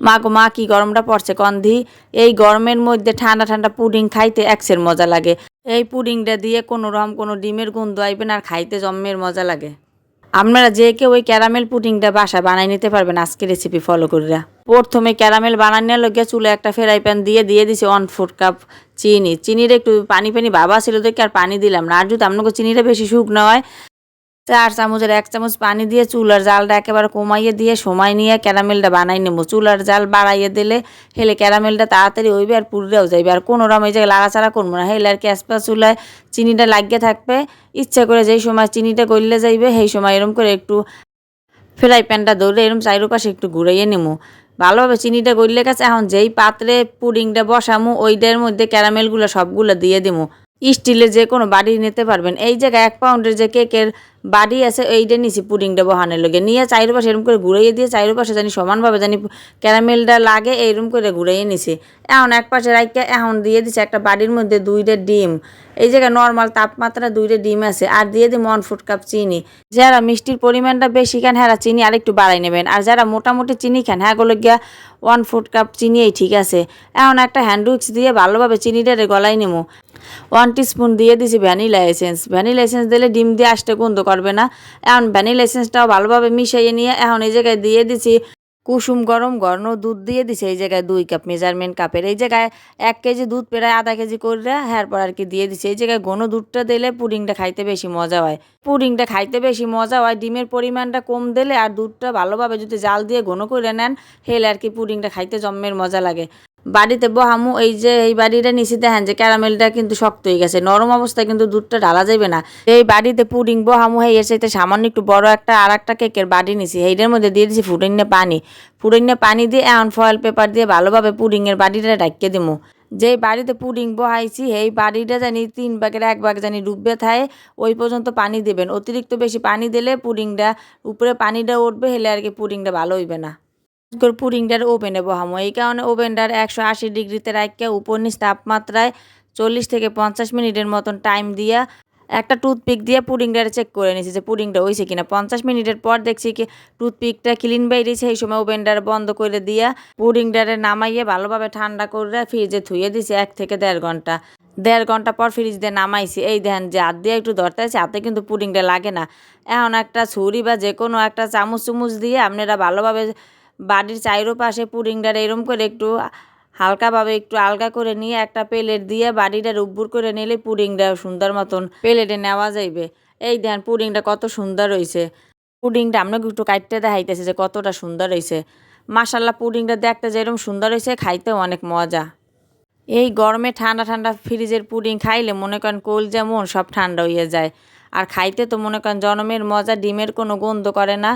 মা গো মা, কি গরমটা পড়ছে কন্ধি। এই গরমের মধ্যে ঠান্ডা ঠান্ডা পুডিং খাইতে একসের মজা লাগে। এই পুডিংটা দিয়ে কোনো রকম কোনো ডিমের গন্ধ আইবে না, আর খাইতে জম্মের মজা লাগে। আপনারা যে কেউ ওই ক্যারামেল পুডিংটা বাসায় বানাই নিতে পারবেন আজকে রেসিপি ফলো করিয়া। প্রথমে ক্যারামেল বানানোর লগে চুলে একটা ফ্রাই প্যান দিয়ে দিছি 1/4 কাপ চিনির একটু পানি পানি ভাবা ছিল দেখে আর পানি দিলাম না। আর যদি আপনাকে চিনিটা বেশি শুকনো হয়, 4 চামচের 1 চামচ পানি দিয়ে চুলার জালটা একেবারে কমাইয়ে দিয়ে সময় নিয়ে ক্যারামেলটা বানাই নেবো। চুলার জাল বাড়াইয়ে দিলে হেলে ক্যারামেলটা তাড়াতাড়ি হইবে আর পুড়েও যাইবে, আর কোনো রকম এই যে লাড়াচাড়া করবো না। হেলে আর কি আশপাশ চুলায় চিনিটা লাগিয়ে থাকবে। ইচ্ছা করে যেই সময় চিনিটা গললে যাইবে সেই সময় এরম করে একটু ফ্রাই প্যানটা ধরে এরম চারিপাশে একটু ঘুরাইয়ে নেবো। ভালোভাবে চিনিটা গললে গেছে। এখন যেই পাত্রে পুডিংটা বসামু ওইটার মধ্যে ক্যারামেলগুলো সবগুলো দিয়ে দেবো। স্টিলের যে কোনো বাড়ি নিতে পারবেন। এই জায়গায় 1 পাউন্ডের যে কেকের বাড়ি আছে এইটা নিছি পুডিংটা বহানোর লগে নিয়ে চারিপাশে এরম করে ঘুরাইয়ে দিয়ে চারিপাশে জানি সমানভাবে জানি ক্যারামেলটা লাগে এইরকম করে ঘুরাইয়ে নিছি। এখন এক পাশে রাখতে এখন দিয়ে দিছি একটা বাড়ির মধ্যে 2টা ডিম। এই জায়গায় নর্মাল তাপমাত্রা 2টা ডিম আছে, আর দিয়ে দিই 1/4 কাপ চিনি। যারা মিষ্টির পরিমাণটা বেশি খান হ্যাঁ চিনি আর একটু বাড়াই নেবেন, আর যারা মোটামুটি চিনি খান হ্যাঁ গুলো গিয়া 1/4 কাপ চিনিই ঠিক আছে। এখন একটা হ্যান্ড উইক্স দিয়ে ভালোভাবে চিনিটারে গলাই নেবো। 1 টিস্পুন দিয়ে দিছি ভ্যানিলা এসেন্স। ভ্যানিলা এসেন্স দিলে ডিম দিয়ে আসতে গন্ধ করবে না। এখন ভ্যানিলা এসেন্সটাও ভালোভাবে মিশিয়ে নিয়ে এখন এই জায়গায় দিয়ে দিছি কুসুম গরম ঘন দুধ দিয়ে দিছি। এই জায়গায় 2 কাপ মেজারমেন্ট কাপের। এই জায়গায় 1 কেজি দুধ প্রায় আধা কেজি করে এরপর আর কি দিয়ে দিছি। এই জায়গায় ঘন দুধটা দিলে পুডিংটা খাইতে বেশি মজা হয়। পুডিংটা খাইতে বেশি মজা হয় ডিমের পরিমাণটা কম দিলে, আর দুধটা ভালোভাবে যদি জাল দিয়ে ঘন করে নেন হেলে আর কি পুডিংটা খাইতে জম্মের মজা লাগে। বাড়িতে বহামু এই যে এই বাড়িটা নিচে দেখেন যে ক্যারামেলটা কিন্তু শক্ত হয়ে গেছে, নরম অবস্থায় কিন্তু দুধটা ঢালা যাবে না। এই বাড়িতে পুডিং বহামু এর সাথে সামান্য একটু বড় একটা আর একটা কেকের বাড়ি নিছি। এইটার মধ্যে দিয়ে দিছি ফুটাইনে পানি দিয়ে এখন ফয়েল পেপার দিয়ে ভালোভাবে পুডিংয়ের বাড়িটা ঢাকিয়ে দিমু। যেই বাড়িতে পুডিং বহাইছি এই বাড়িটা জানি 3 ভাগের 1 ভাগ জানি ডুববে থাকে ওই পর্যন্ত পানি দেবেন। অতিরিক্ত বেশি পানি দিলে পুডিংটা উপরে পানিটা উঠবে হেলে আর কি পুডিংটা ভালো হইবে না। পুডিংটার ওভেনে বহামো, এই কারণে ওভেনটার 180 ডিগ্রিতে রাখিয়া উপর নিচ তাপমাত্রায় 40 থেকে 50 মিনিটের মতন টাইম দিয়া একটা টুথপিক দিয়ে পুডিংটারে চেক করে নিয়েছি যে পুডিংটা হয়েছে কিনা। 50 মিনিটের পর দেখছি কি টুথপিকটা ক্লিন বাইরেছে। এই সময় ওভেনটার বন্ধ করে দিয়া পুডিংটারে নামাইয়ে ভালোভাবে ঠান্ডা করে ফ্রিজে ধুয়ে দিছি 1 থেকে 1.5 ঘন্টা। 1.5 ঘন্টা পর ফ্রিজ দিয়ে নামাইছি। এই দেখেন যে হাত দিয়ে একটু ধরতে আছে, হাতে কিন্তু পুডিংটা লাগে না। এখন একটা ছুরি বা যে কোনো একটা চামচ দিয়ে আপনারা ভালোভাবে বাড়ির চারোপাশে পুডিংটার এরম করে একটু হালকাভাবে একটু আলগা করে নিয়ে একটা প্লেট দিয়ে বাড়িটা রুব্বুর করে নিলে পুডিংটা সুন্দর মতন প্লেটে নেওয়া যাইবে। এই দেখেন পুডিংটা কত সুন্দর হয়েছে। পুডিংটা আপনাকে একটু কাটতে দেখাইতেছে যে কতটা সুন্দর হয়েছে। মাশাল্লাহ পুডিংটা দেখতে যেরকম সুন্দর হয়েছে খাইতেও অনেক মজা। এই গরমে ঠান্ডা ঠান্ডা ফ্রিজের পুডিং খাইলে মনে করেন কলজা মন সব ঠান্ডা হয়ে যায়। আর খাইতে তো মনে করেন জনমের মজা, ডিমের কোনো গন্ধ করে না।